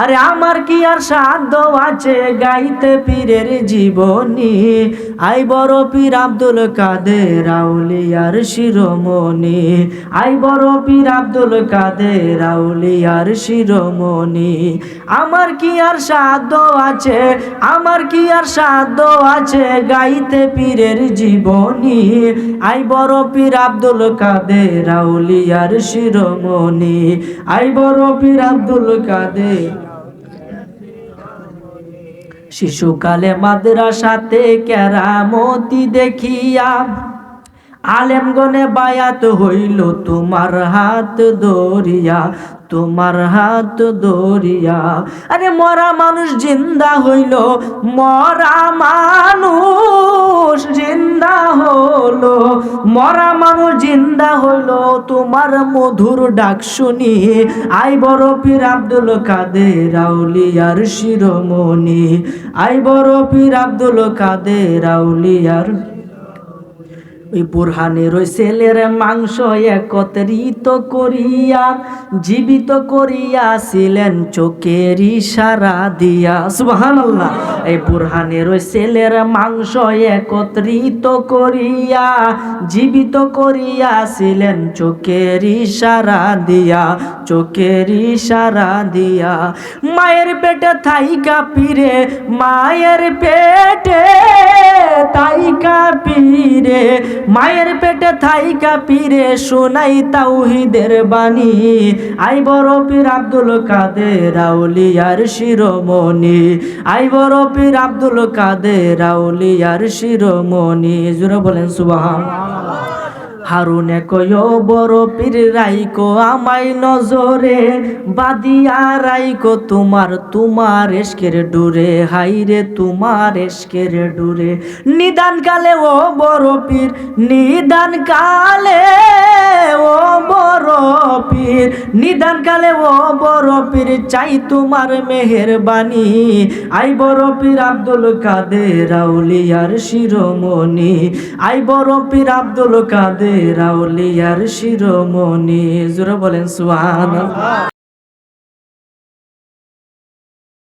আরে আমার কি আর সাধ্য আছে গাইতে পীরের জীবনী। আই বড় পীর আব্দুল কাদের আউলিয়ার শিরোমণি, আই বড় পীর আব্দুল কাদের আউলিয়ার শিরোমণি। আমার কি আর সাধ্য আছে, আমার কি আর সাধ্য আছে গাইতে পীরের জীবনী। আই বড় পীর আব্দুল কাদের আউলিয়ার শিরোমণি, আই বড় পীর আব্দুল কাদের। শিশুকালে মাদ্রাসাতে কেরামতি দেখিয়া আলেমগণে বায়াত হইল তোমার হাত ধরিয়া, তোমার হাত ধরিয়া। আরে মরা মানুষ জিন্দা হইল, মরা মানুষ জিন্দা হলো, মরা মানুষ জিন্দা হইল তোমার মধুর ডাক শুনি। আই বড় পীর আব্দুল কাদের আউলিয়ার শিরোমণি, আই বড় পীর আব্দুল কাদের আউলিয়ার। ওই বুরহানের ওই ছেলের মাংস একত্রিত করিয়া জীবিত করিয়াছিলেন চোখের ইশারা দিয়া। সুবহানাল্লাহ। এই বুরহানের ওই ছেলের মাংস একত্রিত করিয়া জীবিত করিয়াছিলেন চোখের ইশারা দিয়া, চোখের ইশারা দিয়া। মায়ের পেটে থাইকা পীরে, মায়ের পেটে থাইকা পীরে, মায়ের পেটে থাইকা পীরে শোনাই তাওহীদের বাণী। আই বড় পীর আব্দুল কাদের আউলিয়ার শিরোমণি, আই বড় পীর আব্দুল কাদের আউলিয়ার শিরোমণি। জোরে বলেন সুবহানাল্লাহ। হারুনে কয় বড় পীর রাইকো আমায় নজরে, বাদিয়া রাইকো তোমার তোমার এশকের ডুরে, হাইরে তোমার এশকের ডুরে। নিদান কালে ও বড় পীর, নিদান কালে ও বড় পীর, নিদান কালে ও বড় পীর চাই তোমার মেহেরবানি। আই বড় পীর আব্দুল কাদের আউলিয়ার শিরোমণি, আই বড় পীর আব্দুল কাদের আউলিয়ার শিরোমণি। জোরে বলেন সুবহানাল্লাহ।